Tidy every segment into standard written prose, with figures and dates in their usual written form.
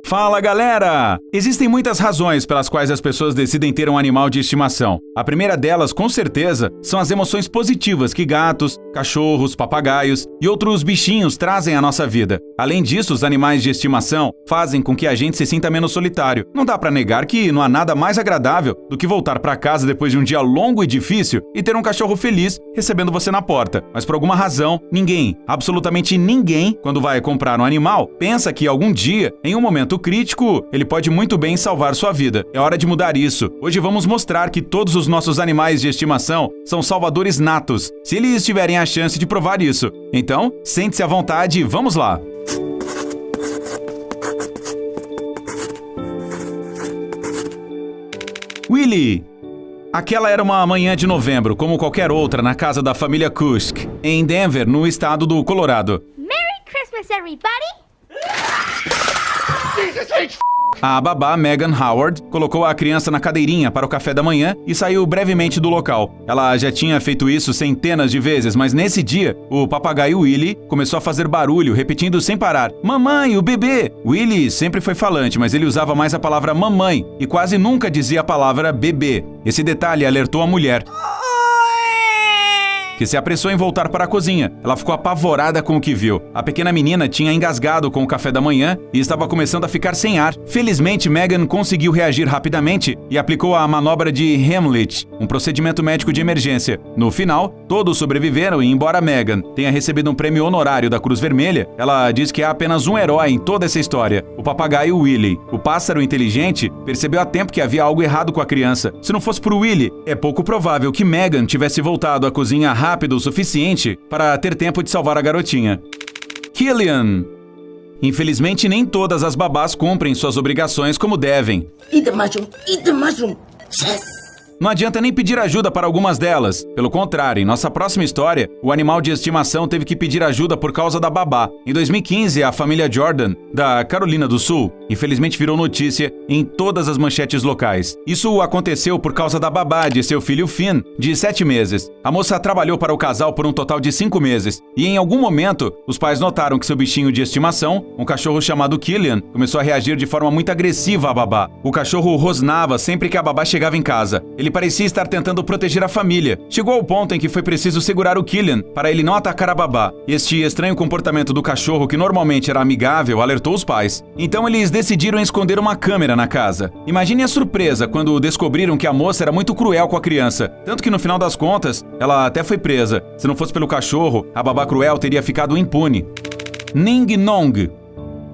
Fala galera! Existem muitas razões pelas quais as pessoas decidem ter um animal de estimação. A primeira delas, com certeza, são as emoções positivas que gatos, cachorros, papagaios e outros bichinhos trazem à nossa vida. Além disso, os animais de estimação fazem com que a gente se sinta menos solitário. Não dá pra negar que não há nada mais agradável do que voltar pra casa depois de um dia longo e difícil e ter um cachorro feliz recebendo você na porta. Mas por alguma razão, ninguém, absolutamente ninguém, quando vai comprar um animal, pensa que algum dia, em um momento crítico, ele pode muito bem salvar sua vida. É hora de mudar isso. Hoje vamos mostrar que todos os nossos animais de estimação são salvadores natos, se eles tiverem a chance de provar isso. Então, sente-se à vontade e vamos lá! Willy! Aquela era uma manhã de novembro, como qualquer outra, na casa da família Kusk, em Denver, no estado do Colorado. Merry Christmas, everybody! A babá, Megan Howard, colocou a criança na cadeirinha para o café da manhã e saiu brevemente do local. Ela já tinha feito isso centenas de vezes, mas nesse dia, o papagaio Willy começou a fazer barulho, repetindo sem parar: "Mamãe, o bebê!" Willy sempre foi falante, mas ele usava mais a palavra mamãe e quase nunca dizia a palavra bebê. Esse detalhe alertou a mulher, que se apressou em voltar para a cozinha. Ela ficou apavorada com o que viu. A pequena menina tinha engasgado com o café da manhã e estava começando a ficar sem ar. Felizmente, Megan conseguiu reagir rapidamente e aplicou a manobra de Heimlich, um procedimento médico de emergência. No final, todos sobreviveram e, embora Megan tenha recebido um prêmio honorário da Cruz Vermelha, ela diz que há apenas um herói em toda essa história: o papagaio Willy. O pássaro inteligente percebeu a tempo que havia algo errado com a criança. Se não fosse por Willy, é pouco provável que Megan tivesse voltado à cozinha rápido o suficiente para ter tempo de salvar a garotinha. Killian. Infelizmente, nem todas as babás cumprem suas obrigações como devem. Eat the mushroom, eat the mushroom. Yes. Não adianta nem pedir ajuda para algumas delas. Pelo contrário, em nossa próxima história, o animal de estimação teve que pedir ajuda por causa da babá. Em 2015, a família Jordan, da Carolina do Sul, infelizmente virou notícia em todas as manchetes locais. Isso aconteceu por causa da babá de seu filho Finn, de 7 meses. A moça trabalhou para o casal por um total de 5 meses. E em algum momento, os pais notaram que seu bichinho de estimação, um cachorro chamado Killian, começou a reagir de forma muito agressiva à babá. O cachorro rosnava sempre que a babá chegava em casa. Ele parecia estar tentando proteger a família. Chegou ao ponto em que foi preciso segurar o Killian para ele não atacar a babá. Este estranho comportamento do cachorro, que normalmente era amigável, alertou os pais. Então eles decidiram esconder uma câmera na casa. Imagine a surpresa quando descobriram que a moça era muito cruel com a criança. Tanto que no final das contas, ela até foi presa. Se não fosse pelo cachorro, a babá cruel teria ficado impune. Ning Nong.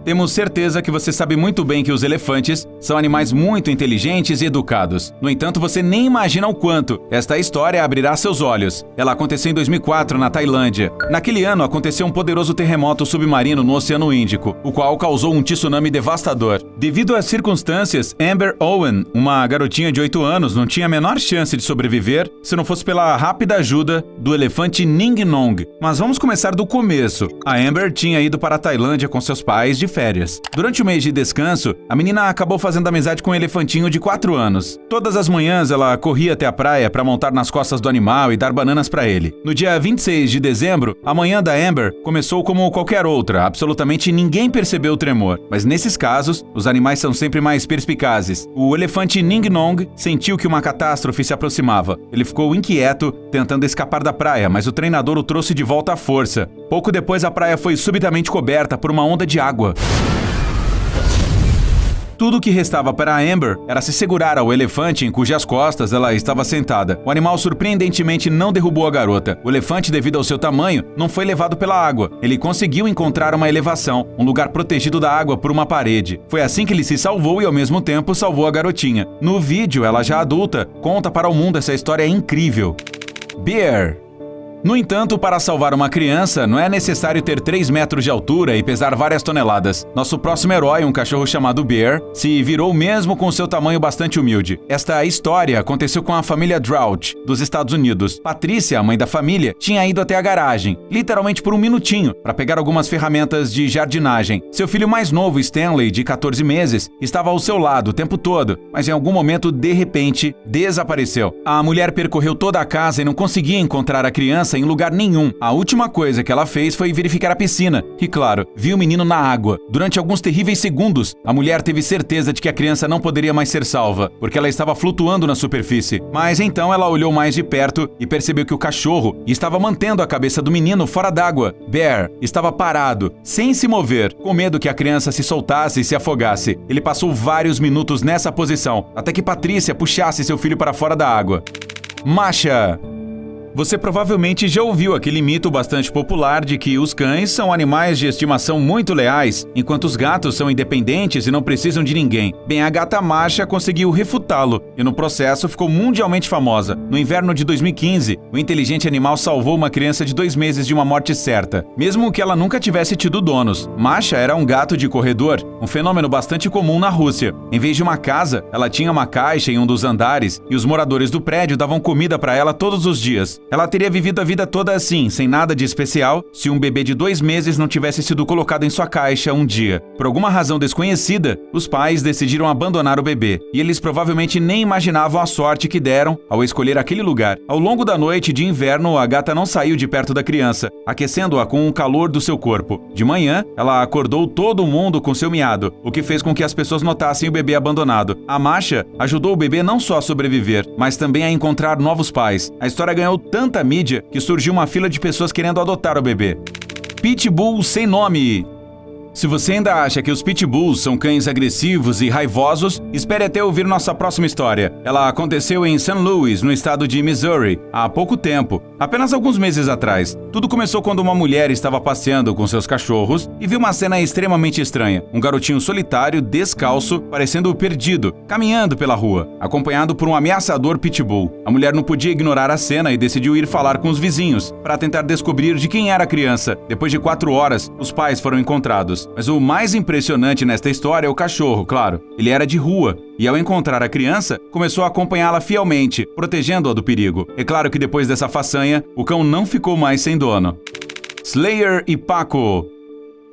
Temos certeza que você sabe muito bem que os elefantes são animais muito inteligentes e educados. No entanto, você nem imagina o quanto esta história abrirá seus olhos. Ela aconteceu em 2004, na Tailândia. Naquele ano, aconteceu um poderoso terremoto submarino no Oceano Índico, o qual causou um tsunami devastador. Devido às circunstâncias, Amber Owen, uma garotinha de 8 anos, não tinha a menor chance de sobreviver se não fosse pela rápida ajuda do elefante Ning Nong. Mas vamos começar do começo. A Amber tinha ido para a Tailândia com seus pais de férias. Durante o mês de descanso, a menina acabou fazendo amizade com um elefantinho de 4 anos. Todas as manhãs ela corria até a praia para montar nas costas do animal e dar bananas para ele. No dia 26 de dezembro, a manhã da Amber começou como qualquer outra. Absolutamente ninguém percebeu o tremor. Mas nesses casos, os animais são sempre mais perspicazes. O elefante Ning Nong sentiu que uma catástrofe se aproximava. Ele ficou inquieto, tentando escapar da praia, mas o treinador o trouxe de volta à força. Pouco depois, a praia foi subitamente coberta por uma onda de água. Tudo o que restava para a Amber era se segurar ao elefante em cujas costas ela estava sentada. O animal surpreendentemente não derrubou a garota. O elefante, devido ao seu tamanho, não foi levado pela água. Ele conseguiu encontrar uma elevação, um lugar protegido da água por uma parede. Foi assim que ele se salvou e ao mesmo tempo salvou a garotinha. No vídeo, ela já adulta, conta para o mundo essa história incrível. Bear. No entanto, para salvar uma criança, não é necessário ter 3 metros de altura e pesar várias toneladas. Nosso próximo herói, um cachorro chamado Bear, se virou mesmo com seu tamanho bastante humilde. Esta história aconteceu com a família Drought, dos Estados Unidos. Patrícia, a mãe da família, tinha ido até a garagem, literalmente por um minutinho, para pegar algumas ferramentas de jardinagem. Seu filho mais novo, Stanley, de 14 meses, estava ao seu lado o tempo todo, mas em algum momento, de repente, desapareceu. A mulher percorreu toda a casa e não conseguia encontrar a criança criança em lugar nenhum. A última coisa que ela fez foi verificar a piscina. E claro, viu o menino na água. Durante alguns terríveis segundos, a mulher teve certeza de que a criança não poderia mais ser salva, porque ela estava flutuando na superfície. Mas então ela olhou mais de perto e percebeu que o cachorro estava mantendo a cabeça do menino fora d'água. Bear estava parado, sem se mover, com medo que a criança se soltasse e se afogasse. Ele passou vários minutos nessa posição, até que Patrícia puxasse seu filho para fora da água. Masha! Você provavelmente já ouviu aquele mito bastante popular de que os cães são animais de estimação muito leais, enquanto os gatos são independentes e não precisam de ninguém. Bem, a gata Masha conseguiu refutá-lo e no processo ficou mundialmente famosa. No inverno de 2015, o inteligente animal salvou uma criança de 2 meses de uma morte certa, mesmo que ela nunca tivesse tido donos. Masha era um gato de corredor, um fenômeno bastante comum na Rússia. Em vez de uma casa, ela tinha uma caixa em um dos andares e os moradores do prédio davam comida para ela todos os dias. Ela teria vivido a vida toda assim, sem nada de especial, se um bebê de 2 meses não tivesse sido colocado em sua caixa um dia. Por alguma razão desconhecida, os pais decidiram abandonar o bebê, e eles provavelmente nem imaginavam a sorte que deram ao escolher aquele lugar. Ao longo da noite de inverno, a gata não saiu de perto da criança, aquecendo-a com o calor do seu corpo. De manhã, ela acordou todo mundo com seu miado, o que fez com que as pessoas notassem o bebê abandonado. A Masha ajudou o bebê não só a sobreviver, mas também a encontrar novos pais. A história ganhou tanta mídia que surgiu uma fila de pessoas querendo adotar o bebê. Pitbull sem nome. Se você ainda acha que os pitbulls são cães agressivos e raivosos, espere até ouvir nossa próxima história. Ela aconteceu em St. Louis, no estado de Missouri, há pouco tempo, apenas alguns meses atrás. Tudo começou quando uma mulher estava passeando com seus cachorros e viu uma cena extremamente estranha. Um garotinho solitário, descalço, parecendo perdido, caminhando pela rua, acompanhado por um ameaçador pitbull. A mulher não podia ignorar a cena e decidiu ir falar com os vizinhos, para tentar descobrir de quem era a criança. Depois de 4 horas, os pais foram encontrados. Mas o mais impressionante nesta história é o cachorro, claro. Ele era de rua e, ao encontrar a criança, começou a acompanhá-la fielmente, protegendo-a do perigo. É claro que depois dessa façanha, o cão não ficou mais sem dono. Slayer e Paco.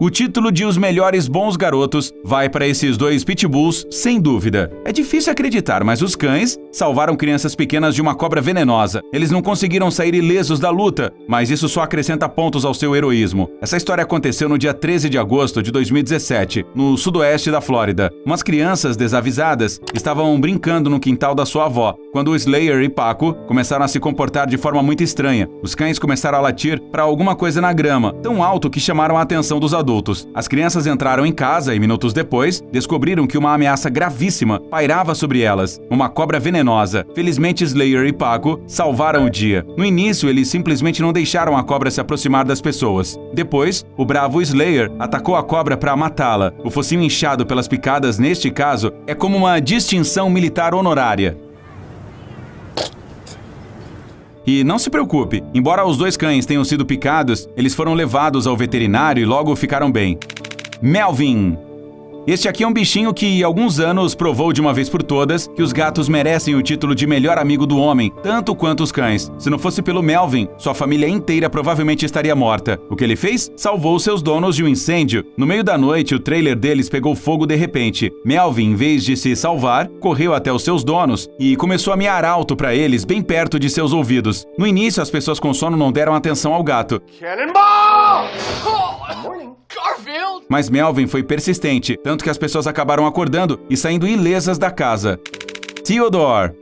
O título de Os Melhores Bons Garotos vai para esses 2 pitbulls, sem dúvida. É difícil acreditar, mas os cães salvaram crianças pequenas de uma cobra venenosa. Eles não conseguiram sair ilesos da luta, mas isso só acrescenta pontos ao seu heroísmo. Essa história aconteceu no dia 13 de agosto de 2017, no sudoeste da Flórida. Umas crianças desavisadas estavam brincando no quintal da sua avó, quando Slayer e Paco começaram a se comportar de forma muito estranha. Os cães começaram a latir para alguma coisa na grama, tão alto que chamaram a atenção dos adultos. As crianças entraram em casa e, minutos depois, descobriram que uma ameaça gravíssima pairava sobre elas, uma cobra venenosa. Felizmente, Slayer e Paco salvaram o dia. No início, eles simplesmente não deixaram a cobra se aproximar das pessoas. Depois, o bravo Slayer atacou a cobra para matá-la. O focinho inchado pelas picadas, neste caso, é como uma distinção militar honorária. E não se preocupe, embora os 2 cães tenham sido picados, eles foram levados ao veterinário e logo ficaram bem. Melvin. Este aqui é um bichinho que, há alguns anos, provou de uma vez por todas que os gatos merecem o título de melhor amigo do homem, tanto quanto os cães. Se não fosse pelo Melvin, sua família inteira provavelmente estaria morta. O que ele fez? Salvou seus donos de um incêndio. No meio da noite, o trailer deles pegou fogo de repente. Melvin, em vez de se salvar, correu até os seus donos e começou a miar alto para eles, bem perto de seus ouvidos. No início, as pessoas com sono não deram atenção ao gato. Cannonball! Good morning, Garfield! Mas Melvin foi persistente, tanto que as pessoas acabaram acordando e saindo ilesas da casa. Theodore.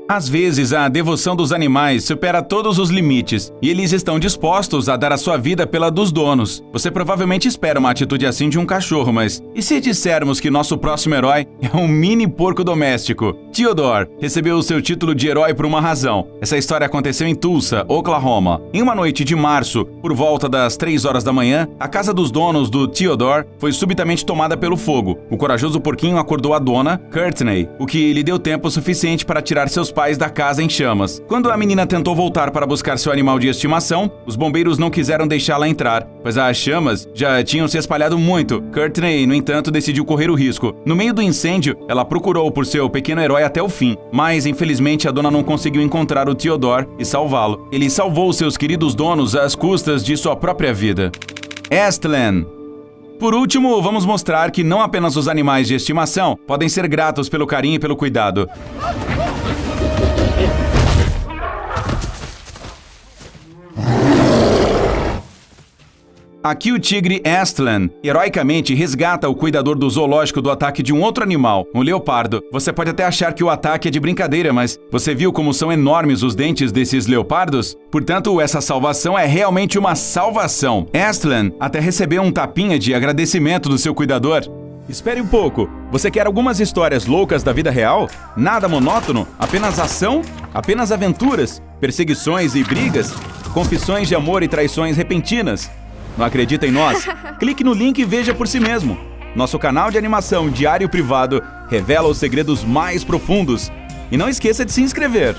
Às vezes, a devoção dos animais supera todos os limites e eles estão dispostos a dar a sua vida pela dos donos. Você provavelmente espera uma atitude assim de um cachorro, mas e se dissermos que nosso próximo herói é um mini porco doméstico? Theodore recebeu o seu título de herói por uma razão. Essa história aconteceu em Tulsa, Oklahoma. Em uma noite de março, por volta das 3 horas da manhã, a casa dos donos do Theodore foi subitamente tomada pelo fogo. O corajoso porquinho acordou a dona, Courtney, o que lhe deu tempo suficiente para tirar seus pais da casa em chamas. Quando a menina tentou voltar para buscar seu animal de estimação, os bombeiros não quiseram deixá-la entrar, pois as chamas já tinham se espalhado muito. Courtney, no entanto, decidiu correr o risco. No meio do incêndio, ela procurou por seu pequeno herói até o fim, mas infelizmente a dona não conseguiu encontrar o Theodore e salvá-lo. Ele salvou seus queridos donos às custas de sua própria vida. Estlen. Por último, vamos mostrar que não apenas os animais de estimação podem ser gratos pelo carinho e pelo cuidado. Aqui o tigre Astlan heroicamente resgata o cuidador do zoológico do ataque de um outro animal, um leopardo. Você pode até achar que o ataque é de brincadeira, mas você viu como são enormes os dentes desses leopardos? Portanto, essa salvação é realmente uma salvação. Astlan até recebeu um tapinha de agradecimento do seu cuidador. Espere um pouco, você quer algumas histórias loucas da vida real? Nada monótono? Apenas ação? Apenas aventuras? Perseguições e brigas? Confissões de amor e traições repentinas? Não acredita em nós? Clique no link e veja por si mesmo. Nosso canal de animação Diário Privado revela os segredos mais profundos. E não esqueça de se inscrever.